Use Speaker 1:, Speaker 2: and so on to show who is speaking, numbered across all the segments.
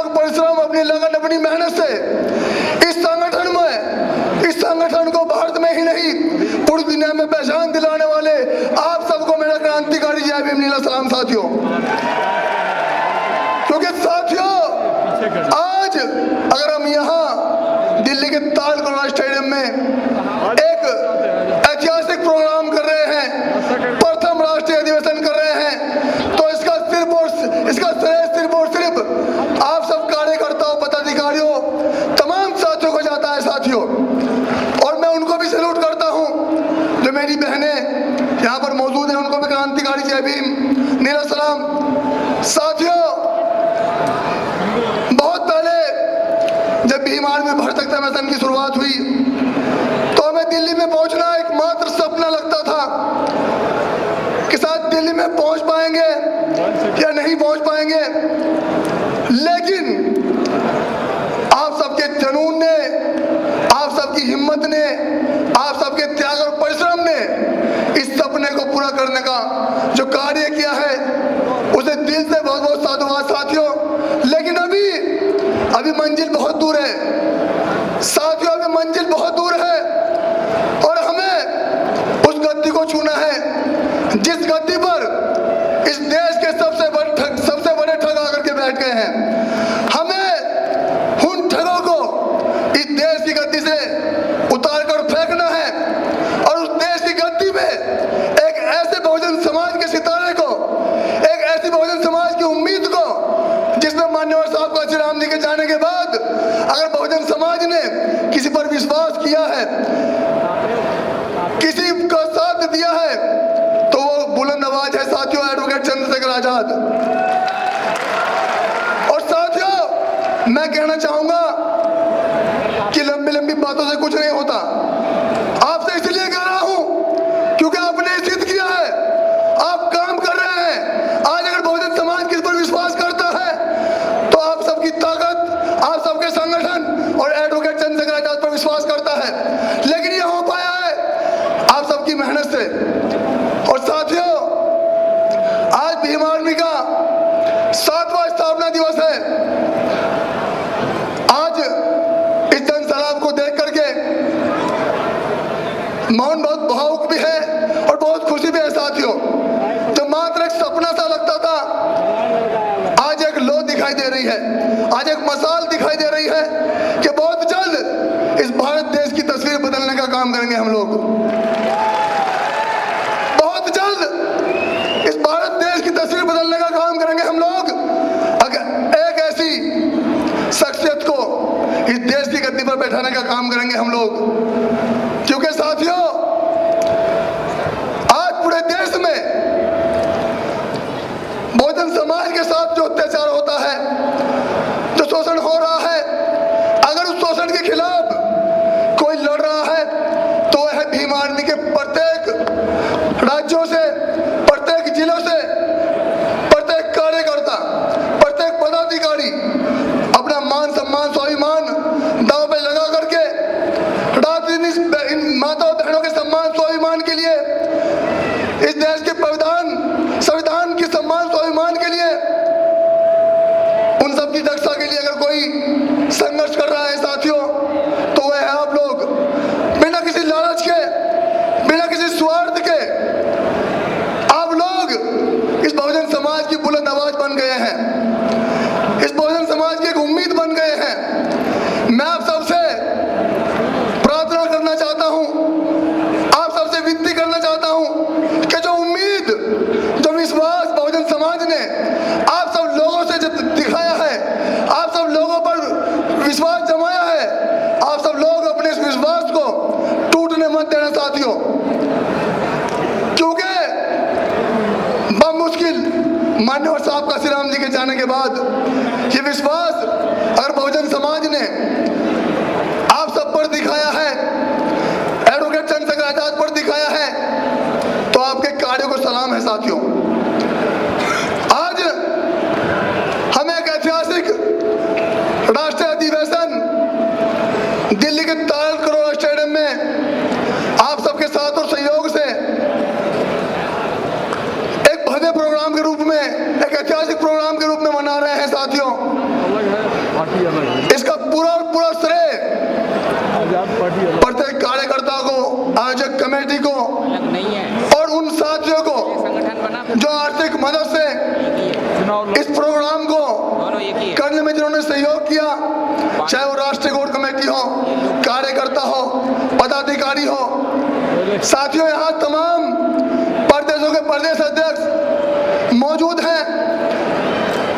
Speaker 1: त्याग, परिश्रम, अपनी लगन, अपनी मेहनत से इस संगठन को भारत में ही नहीं पूरी दुनिया में पहचान दिलाने वाले आप सबको मेरा क्रांतिकारी जय भीम नीला सलाम साथियों। क्योंकि साथियों आज अगर हम यहाँ दिल्ली के तालकटोरा स्टेडियम में एक ऐतिहासिक प्रोग्राम कर रहे हैं, प्रथम राष्ट्रीय अधिवेशन कर रहे हैं, तो इसका श्रेय सिर्फ और सिर्फ आप सब कार्यकर्ताओं, पदाधिकारियों, तमाम साथियों को जाता है साथियों। और मैं उनको भी सैल्यूट करता हूं जो मेरी बहनें यहाँ पर मौजूद हैं, उनको भी क्रांतिकारी जय भीम नीला सलाम साथियों। बहुत पहले जब भीम आर्मी भरत मिशन की शुरुआत हुई तो हमें दिल्ली में पहुंचना एकमात्र सपना लगता था कि शायद दिल्ली में पहुंच पाएंगे या नहीं पहुंच पाएंगे, लेकिन आप सबके जुनून ने, आप सबकी हिम्मत ने, आप सबके त्याग और परिश्रम ने इस सपने को पूरा करने का जो कार्य किया है उसे दिल से बहुत बहुत साधुवाद साथियों। लेकिन अभी मंजिल बहुत दूर है साथियों, अभी मंजिल बहुत दूर है और हमें उस गद्दी को छूना है जिस गद्दी पर इस देश के सबसे बड़े ठग आकर के बैठ गए हैं। हमें उन ठगों को इस देश की गद्दी से उतार कर फेंकना है और उस देश की गद्दी में एक ऐसे बहुजन समाज के सितारे को, एक ऐसी बहुजन समाज की उम्मीद को, जिसमें मान्यवर साहब का श्री राम जी के जाने के बाद अगर बहुजन समाज ने किसी पर विश्वास किया है, किसी का साथ दिया है, तो वो बुलंद आवाज है साथियों, एडवोकेट चंद्रशेखर आजाद। और साथियों मैं कहना चाहूंगा कि लंबी लंबी बातों से कुछ नहीं होता। आपसे इसलिए कह रहा हूं क्योंकि आपने सिद्ध किया है, आप काम कर रहे हैं। आज अगर बहुजन समाज किस पर विश्वास करता है तो आप सबकी ताकत, आप सबके संगठन और एडवोकेट चंद्रशेखर आजाद पर विश्वास करता है। लेकिन यह हो पाया है आप सबकी मेहनत से। और साथियों आज भीम आर्मी का 7वां स्थापना दिवस है। आज इस जनसैलाब को देख करके मौन बहुत भावुक भी है और बहुत खुशी भी है साथियों। जो मात्र एक सपना सा लगता था आज एक लो दिखाई दे रही है, आज एक मसाल दिखाई दे रही है कि बहुत जल्द इस भारत देश की तस्वीर बदलने का काम करेंगे हम लोग। बहुत जल्द इस भारत देश की तस्वीर बदलने का काम करेंगे हम लोग। अगर एक ऐसी शख्सियत को इस देश की गद्दी पर बैठाने का काम करेंगे हम लोग, क्योंकि साथियों आज पूरे देश में बहुजन समाज के साथ जो अत्याचार होता है, जो शोषण हो रहा है, अगर उस शोषण के खिलाफ कोई लड़ रहा है तो वह है भीम आर्मी के प्रत्येक राज्यों से, प्रत्येक जिलों से, प्रत्येक कार्यकर्ता, प्रत्येक पदाधिकारी अपना मान सम्मान, स्वाभिमान दांव पे लगा करके रात दिन इन माताओं बहनों के सम्मान स्वाभिमान के लिए, इस देश के संविधान के सम्मान स्वाभिमान के लिए, उन सब की रक्षा के लिए अगर कोई संघर्ष कर रहा है साथियों तो वह है आप लोग। बिना किसी लालच के, बिना किसी स्वार्थ के आप लोग इस बहुजन समाज की बुलंद आवाज बन गए हैं, इस बहुजन समाज की एक उम्मीद बन गए हैं। मैं आप सबसे प्रार्थना करना चाहता हूं, आप सबसे विनती करना चाहता हूं कि जो उम्मीद, जो विश्वास बहुजन समाज ने आप सब लोगों से दिखाया है, आप सब लोगों पर विश्वास जमाया है, आप सब लोग अपने इस विश्वास को टूटने मत देना साथियों। क्योंकि बमुश्किल मान्यवर साहब का श्री राम जी के जाने के बाद ये विश्वास अगर बहुजन समाज ने आप सब पर दिखाया है, एडवोकेट चंद्रशेखर आजाद पर दिखाया है, तो आपके कार्यों को सलाम है साथियों। आज हम एक ऐतिहासिक राष्ट्रीय अधिवेशन दिल्ली के तालकटोरा स्टेडियम में आप सबके साथ और सहयोग से एक भव्य प्रोग्राम के रूप में, एक ऐतिहासिक प्रोग्राम के रूप में मना रहे हैं साथियों। इसका पूरा पूरा श्रेय प्रत्येक कार्यकर्ता को, आयोजक कमेटी को और उन साथियों को जो आर्थिक मदद से इस प्रोग्राम को करने में जिन्होंने सहयोग किया, चाहे वो राष्ट्रीय कोर कमेटी हो, कार्यकर्ता हो, पदाधिकारी हो। साथियों, यहाँ तमाम प्रदेशों के प्रदेश अध्यक्ष मौजूद हैं,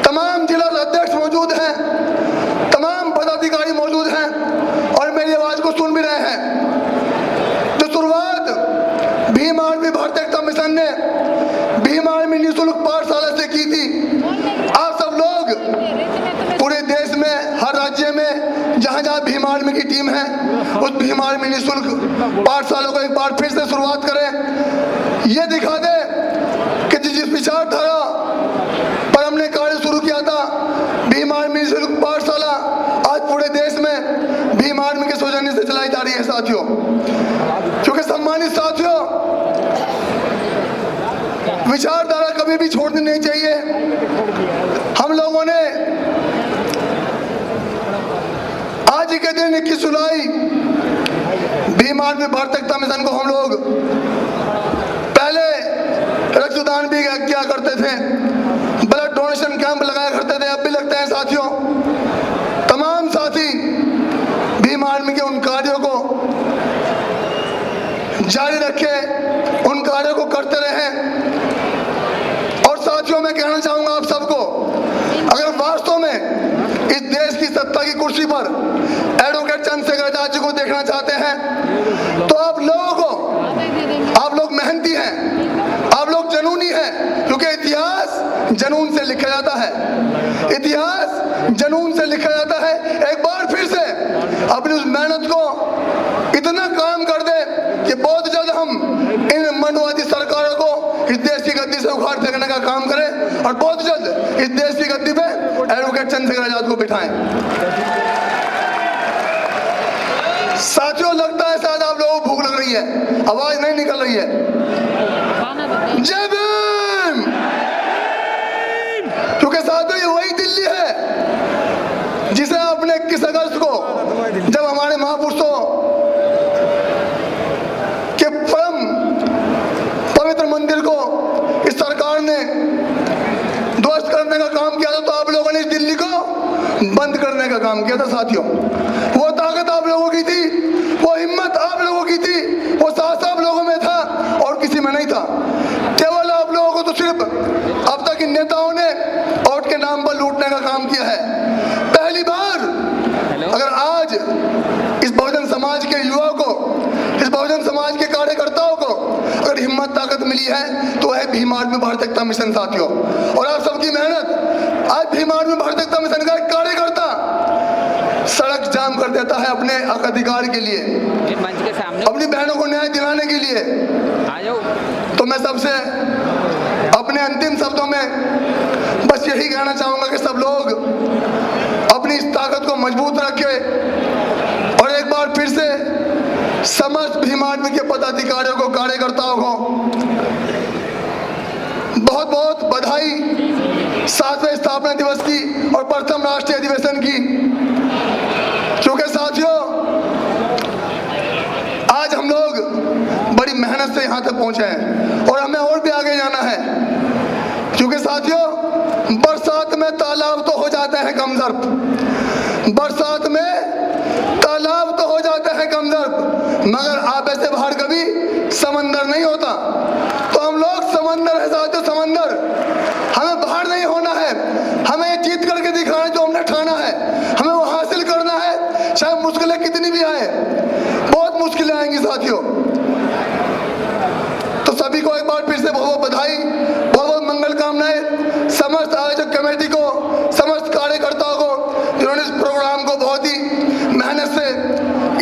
Speaker 1: तमाम जिला अध्यक्ष मौजूद हैं, तमाम पदाधिकारी मौजूद हैं और मेरी आवाज को सुन भी रहे हैं। जो शुरुआत भीम आर्मी भारत एकता मिशन ने भीम आर्मी निःशुल्क पाठशाला से की थी, आप सब लोग पूरे देश में, हर राज्य में जहां जहां भीम आर्मी की टीम है, उस भीम आर्मी निःशुल्क पाठशाला को एक बार फिर से शुरुआत करें। ये दिखा दे कि जिस विचारधारा पर हमने कार्य शुरू किया था, भीम आर्मी निःशुल्क पाठशाला आज पूरे देश में भीम आर्मी के सौजन्य से चलाई जा रही है साथियों। क्योंकि सम्मानित साथियों, विचारधारा कभी भी छोड़नी नहीं चाहिए। हम लोगों ने आज के दिन 21 जुलाई भीम आर्मी भारत एकता मिशन को हम लोग पहले रक्तदान भी किया करते थे, ब्लड डोनेशन कैंप लगाया करते थे, अब भी लगते हैं साथियों। तमाम साथी भीम आर्मी के उन कार्यों को जारी रखे, उन कार्यों को करते रहे। और साथियों, मैं कहना चाहूंगा आप सबको, अगर वास्तव में इस देश की सत्ता की कुर्सी पर एडवोकेट चंद्रशेखर आजाद जी को देखना चाहते हैं तो आप लोग मेहनती हैं, आप लोग जनूनी हैं, क्योंकि इतिहास जनून से लिखा जाता है, इतिहास जनून से लिखा जाता है। एक बार फिर से अपनी उस मेहनत को इतना काम कर दे कि बहुत जल्द हम इन मनवादी सरकारों को इस देश की गद्दी से उखाड़ फेंकने का काम करें और बहुत जल्द इस देश की गद्दी पे एडवोकेट चंद्रशेखर आजाद को बिठाएं। साथियों, लगता है शायद आप लोगों को भूख लग रही है, आवाज नहीं निकल रही है। जय भीम! क्योंकि साथियों, ये वही दिल्ली है जिसे आपने 21 अगस्त को, जब हमारे महापुरुषों के परम पवित्र मंदिर को इस सरकार ने ध्वस्त करने का काम किया था, तो आप लोगों ने इस दिल्ली को बंद करने का काम किया था साथियों। वो ताकत आप लोगों की थी, वो हिम्मत आप लोगों की थी, वो साहस आप लोगों में था और किसी में नहीं था। केवल आप लोगों को तो सिर्फ अब तक इन नेताओं ने वोट के नाम पर लूटने का काम किया है। पहली बार अगर आज इस बहुजन समाज के युवा को, इस बहुजन समाज के कार्यकर्ताओं को अगर हिम्मत ताकत मिली है तो है भीम आर्मी भारत एकता मिशन साथियों। और आप सबकी मेहनत, आज भीम आर्मी भारत एकता मिशन का एक कार्यकर्ता सड़क जाम कर देता है अपने हक अधिकार के लिए, अपनी बहनों को न्याय दिलाने के लिए। तो मैं सबसे अपने अंतिम शब्दों में बस यही कहना चाहूंगा कि सब लोग अपनी इस ताकत को मजबूत रखें और एक बार फिर से समस्त भीम आर्मी के पदाधिकारियों को, कार्यकर्ताओं को बहुत बहुत बधाई 7वें स्थापना दिवस की और प्रथम राष्ट्रीय अधिवेशन की। क्योंकि साथियों, आज हम लोग बड़ी मेहनत से यहाँ तक पहुंचे हैं और हमें और भी आगे जाना है। क्योंकि साथियों, बरसात में तालाब तो हो जाते हैं कमजोर, बरसात में तालाब तो हो जाते हैं कमजोर, मगर आबे से बाहर कभी समंदर नहीं होता। तो हम लोग समंदर है साथियों, समंदर। हमें बाहर नहीं होना है, हमें ये जीत करके दिखाना है जो हमने ठाना है, हमें वो हासिल करना है, चाहे मुश्किलें कितनी भी आए। बहुत मुश्किलें आएंगी साथियों। तो सभी को एक बार फिर से बहुत बहुत बधाई, बहुत बहुत मंगल कामनाएं समस्त आयोजक कमेटी को, समस्त कार्यकर्ताओं को, जिन्होंने इस प्रोग्राम को बहुत ही मेहनत से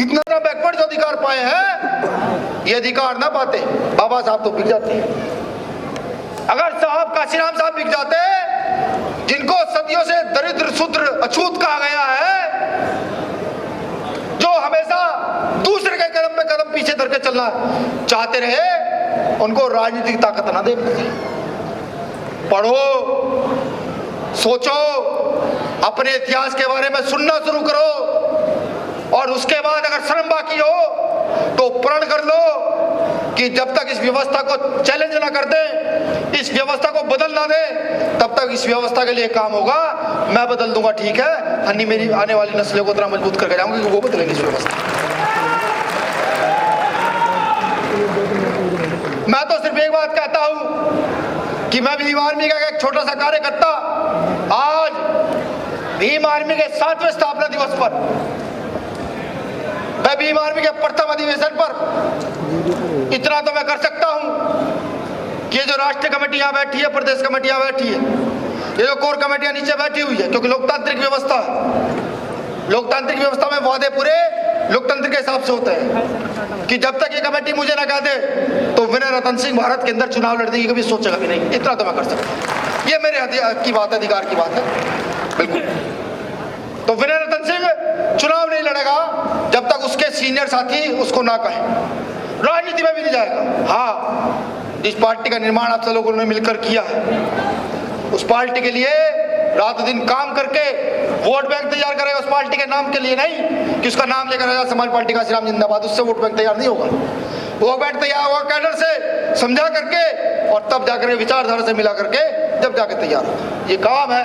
Speaker 1: इतना
Speaker 2: बैकवर्ड जो अधिकार पाए हैं, ये अधिकार ना पाते बाबा साहब तो बिक जाते हैं। अगर साहब काशीराम साहब बिक जाते, जिनको सदियों से दरिद्र शूद्र अछूत कहा गया है, जो हमेशा दूसरे के कदम पे कदम पीछे धर के चलना चाहते रहे, उनको राजनीतिक ताकत ना दे। पढ़ो, सोचो, अपने इतिहास के बारे में सुनना शुरू करो और उसके बाद अगर शर्म बाकी हो तो प्रण कर लो कि जब तक इस व्यवस्था को चैलेंज ना कर दे, इस व्यवस्था को बदल ना दे, तब तक इस व्यवस्था के लिए काम होगा। मैं बदल दूंगा, ठीक है, अन्य मेरी आने वाली नस्लों को इतना मजबूत करके जाऊंगा कि वो बदलेंगे इस व्यवस्था। मैं तो सिर्फ एक बात कहता हूं कि मैं भीम आर्मी का एक छोटा सा कार्यकर्ता आज भीम आर्मी के 7वें स्थापना दिवस पर, मैं भीम आर्मी के प्रथम अधिवेशन पर इतना तो मैं कर सकता हूं कि ये जो राष्ट्रीय कमेटी यहां बैठी है, प्रदेश कमेटी यहां बैठी है, ये जो कोर कमेटियां नीचे बैठी हुई है, क्योंकि लोकतांत्रिक व्यवस्था है, लोकतांत्रिक व्यवस्था में वादे पूरे लोकतंत्र के हिसाब से होते हैं कि जब तक ये कमेटी मुझे ना कह दे तो विनय रतन सिंह भारत के अंदर चुनाव लड़ने की कभी सोचेगा भी नहीं। इतना तो मैं कर सकता हूं, ये मेरे की बात है, अधिकार की बात है, बिल्कुल। तो विनय रतन सिंह चुनाव नहीं लड़ेगा जब तक उसके सीनियर साथी उसको ना कहे, राजनीति में भी नहीं जाएगा। हाँ, जिस पार्टी का निर्माण आप सब लोगों ने मिलकर किया है, उस पार्टी के लिए रात दिन काम करके वोट बैंक तैयार करेगा, उस पार्टी के नाम के लिए नहीं कि उसका नाम लेकर आजाद समाज पार्टी का श्रीराम जिंदाबाद, उससे वोट बैंक तैयार नहीं होगा। वोट बैंक तैयार होगा कैडर से समझा करके और तब जाकर विचारधारा से मिला करके जब जाकर तैयार होगा। ये काम है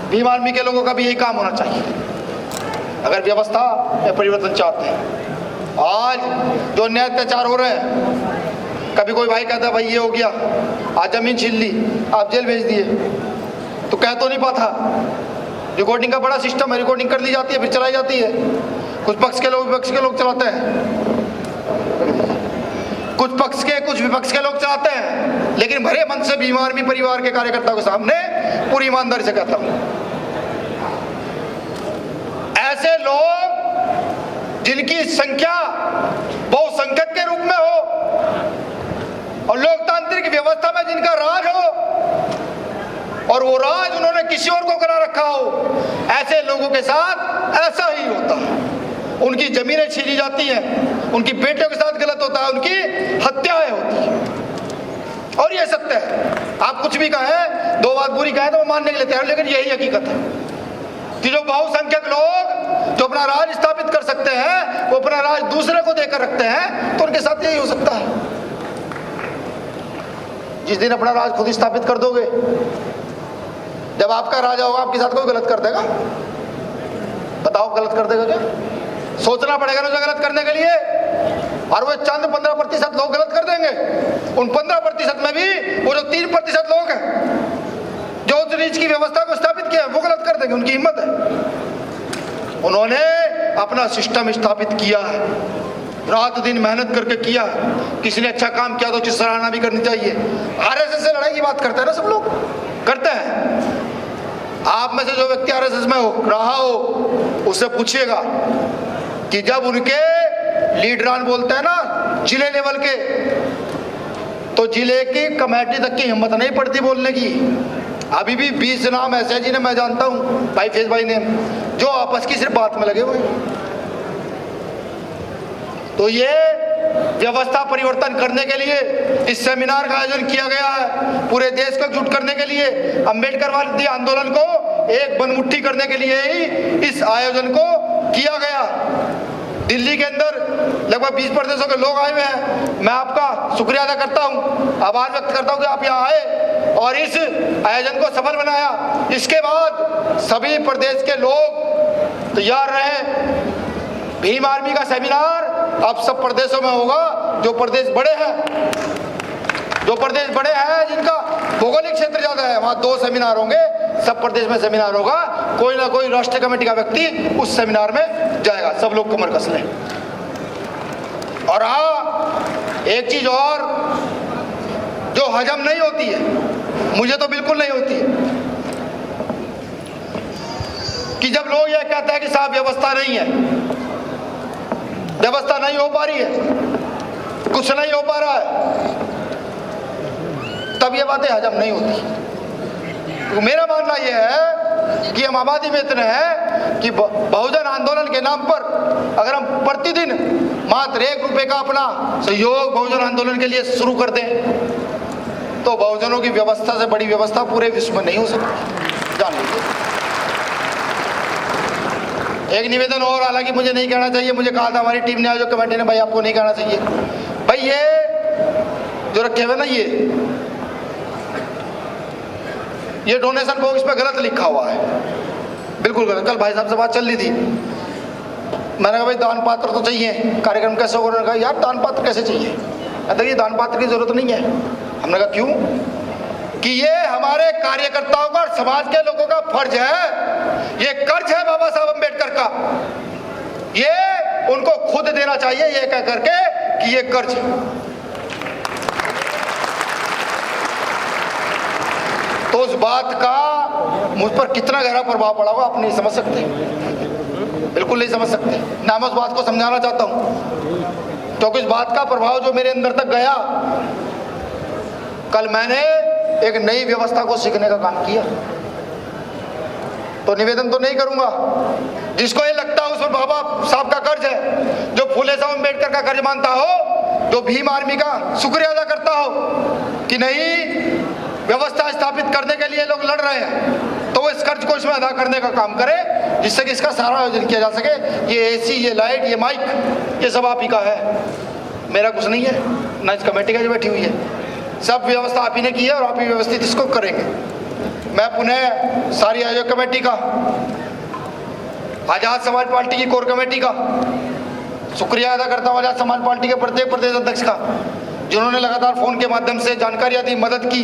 Speaker 2: भीम आर्मी के लोगों का, भी यही काम होना चाहिए अगर व्यवस्था में परिवर्तन चाहते हैं। आज जो अन्याय अत्याचार हो रहे हैं, कभी कोई भाई कहता है भाई ये हो गया, आज जमीन छीन ली, आप जेल भेज दिए, तो कह तो नहीं पाता। रिकॉर्डिंग का बड़ा सिस्टम है, रिकॉर्डिंग कर ली जाती है फिर चलाई जाती है। कुछ पक्ष के लोग विपक्ष के लोग चलाते हैं, कुछ पक्ष के कुछ विपक्ष के लोग चलाते हैं, लेकिन भरे मन से भीम आर्मी परिवार के कार्यकर्ताओं के सामने पूरी ईमानदारी से कहता हूं, ऐसे लोग जिनकी संख्या बहुसंख्यक के रूप में हो और लोकतांत्रिक व्यवस्था में जिनका राज हो और वो राज उन्होंने किसी और को करा रखा हो, ऐसे लोगों के साथ ऐसा ही होता है। उनकी जमीनें छीनी जाती हैं, उनकी बेटियों के साथ गलत होता है, उनकी हत्याएं होती हैं, और ये सत्य है। आप कुछ भी कहें, दो बात बुरी कहें तो मैं मानने के लिए तैयार, लेकिन यही हकीकत है कि जो बहुसंख्यक लोग जो अपना राज स्थापित कर सकते हैं, वो अपना राज दूसरे को देकर रखते हैं, तो उनके साथ यही हो सकता है। जिस दिन अपना राज खुद स्थापित कर दोगे, जब आपका राजा होगा, आपके साथ कोई गलत कर देगा? बताओ, गलत कर देगा क्या? सोचना पड़ेगा ना गलत करने के लिए, और वो चंद 15% लोग गलत कर देंगे। उन 15% में भी वो जो 3% लोग हैं जो उस रीच की व्यवस्था को स्थापित किया, वो गलत कर देंगे। उनकी हिम्मत है, उन्होंने अपना सिस्टम स्थापित किया है, रात दिन मेहनत करके किया। किसी ने अच्छा काम किया तो उसकी सराहना भी करनी चाहिए। आरएसएस से लड़ाई की बात करते हैं ना, सब लोग करते हैं। आप में से जो व्यक्ति आरएसएस में हो रहा हो, उससे पूछिएगा कि जब उनके लीडरान बोलते हैं ना जिले लेवल के, तो जिले की कमेटी तक की हिम्मत नहीं पड़ती बोलने की। अभी भी 20 नाम ऐसे हैं जिन्हें मैं जानता हूं, भाई फेज भाई ने, जो आपस की सिर्फ बात में लगे हुए हैं। तो ये व्यवस्था परिवर्तन करने के लिए इस सेमिनार का आयोजन किया गया है, पूरे देश को एकजुट करने के लिए, अम्बेडकरवादी आंदोलन को एक बनमुट्ठी करने के लिए ही इस आयोजन को किया गया। दिल्ली के अंदर लगभग 20 प्रदेशों के लोग आए हुए हैं। मैं आपका शुक्रिया अदा करता हूं, आभार व्यक्त करता हूं कि आप यहाँ आए और इस आयोजन को सफल बनाया। इसके बाद सभी प्रदेश के लोग तैयार रहे। भीम आर्मी का सेमिनार अब सब प्रदेशों में होगा। जो प्रदेश बड़े हैं, जो प्रदेश बड़े हैं जिनका भौगोलिक क्षेत्र ज्यादा है, वहां 2 सेमिनार होंगे। सब प्रदेश में सेमिनार होगा, कोई ना कोई राष्ट्रीय कमेटी का व्यक्ति उस सेमिनार में जाएगा। सब लोग कमर कस लें। और हाँ, एक चीज और जो हजम नहीं होती है, मुझे तो बिल्कुल नहीं होती है, कि जब लोग ये कहते हैं कि साहब व्यवस्था नहीं है, व्यवस्था नहीं हो पा रही है, कुछ नहीं हो पा रहा है, तब ये बातें हजम नहीं होती। तो मेरा मानना यह है कि हम आबादी में इतने हैं कि बहुजन आंदोलन के नाम पर अगर हम प्रतिदिन मात्र 1 रुपए का अपना सहयोग बहुजन आंदोलन के लिए शुरू कर दें, तो बहुजनों की व्यवस्था से बड़ी व्यवस्था पूरे विश्व में नहीं हो सकती, जान लीजिए। एक निवेदन और, हालांकि मुझे नहीं कहना चाहिए, मुझे कहा था हमारी टीम ने, आयोजक कमेटी ने, भाई आपको नहीं कहना चाहिए। भाई ये जो रखे हुए ना, ये डोनेशन बॉक्स पे गलत लिखा हुआ है, बिल्कुल गलत। कल भाई साहब से बात चल रही थी, मैंने कहा भाई दान पात्र तो चाहिए, कार्यक्रम कैसे होगा? उन्होंने कहा यार दान पात्र कैसे चाहिए? देखिए दान पात्र की जरूरत नहीं है। हमने कहा क्यों? कि ये हमारे कार्यकर्ताओं का और समाज के लोगों का फर्ज है, ये कर्ज है बाबा साहब अम्बेडकर का, ये उनको खुद देना चाहिए, ये कह करके कि ये कर्ज है। तो उस बात का मुझ पर कितना गहरा प्रभाव पड़ा होगा आप नहीं समझ सकते, बिल्कुल नहीं समझ सकते ना। मैं उस बात को समझाना चाहता हूं, क्योंकि इस बात का प्रभाव जो मेरे अंदर तक गया, कल मैंने एक नई व्यवस्था को सीखने का काम किया। तो निवेदन तो नहीं करूंगा, जिसको ये लगता है उस पर बाबा साहब का कर्ज है, जो फूले साहब अम्बेडकर का कर्ज मानता हो, जो भीम आर्मी का शुक्रिया अदा करता हो कि नहीं व्यवस्था स्थापित करने के लिए लोग लड़ रहे हैं, तो वो इस कर्ज को इसमें अदा करने का काम करे, जिससे कि इसका सारा आयोजन किया जा सके। ये एसी, ये लाइट, ये माइक, ये सब आप ही का है, मेरा कुछ नहीं है, ना इस कमेटी का जो बैठी हुई है, सब व्यवस्था आप ही ने की है और आप ही व्यवस्थित इसको करेंगे। मैं पुनः सारी आयोजक कमेटी का, आजाद समाज पार्टी की कोर कमेटी का शुक्रिया अदा करता हूँ, आजाद समाज पार्टी के प्रत्येक प्रदेश अध्यक्ष का, जिन्होंने लगातार फोन के माध्यम से जानकारियां दी, मदद की,